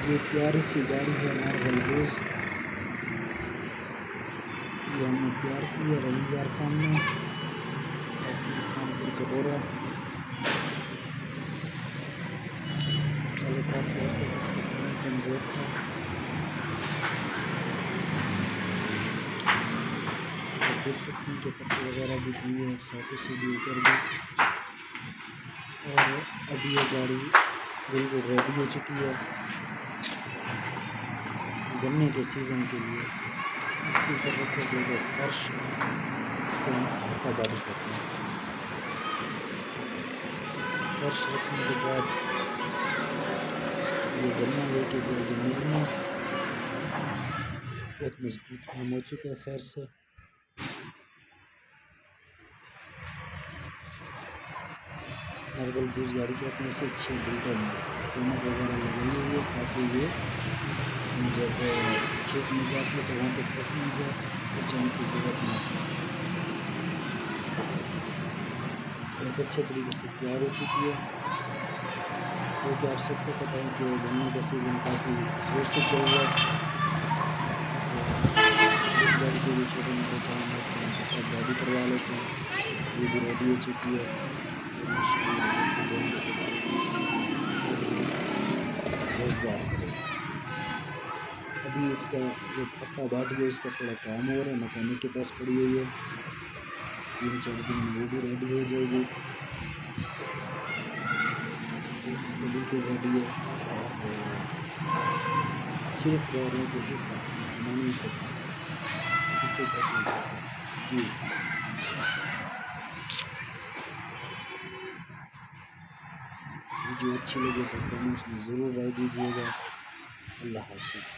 ये प्यारी सी गाड़ी है मार्बल रोज़, ये हमने तैयार की है रविवार खान में, इसमें खानपुर कटोरा। चलो काफ़ी हद तक इसका इंजन कमज़ोर था, आप देख सकते हैं कि पत्ते वगैरह भी दिए हैं, साटू से भी ऊपर भी। और अभी ये गाड़ी बिल्कुल रेडी हो चुकी है गन्ने के सीज़न के लिए। इसके ऊपर रखा जाएगा फर्श, जिससे हम हवाबारी करते हैं। फर्श रखने के बाद ये गन्ना लेके जाएगी मिल में। बहुत मजबूत काम हो चुका है खैर से। मार्बल बूज गाड़ी के अपने से 6 बिल्डर में कोनक वगैरह लगाई हुई है, ताकि ये जब खेत में जाती है तो वहाँ पे फंस नहीं जाए और जान की ज़रूरत ना पड़े। बहुत अच्छे तरीके से तैयार हो चुकी है, क्योंकि आप सबको पता है कि गन्ने का सीज़न काफ़ी ज़ोर से चल रहा है। इस गाड़ी के भी छोटे मोटे काम होते हैं तो सब गाड़ी करवा लेते हैं। ये भी रेडी हो चुकी है और रोज़गार करेगा। अभी इसका जो पक्का बाटी है उसका थोड़ा काम हो रहा है, मैकेनिक के पास पड़ी हुई है, 3-4 दिन में वो भी रेडी हो जाएगी। इसका बिल्कुल रेडी है और सिर्फ रह रहे के हिस्सा बनाने के साथ इसे करने के साथ ये वीडियो अच्छी लगे तो कमेंट्स में ज़रूर राय दीजिएगा। अल्लाह हाफ़िज़।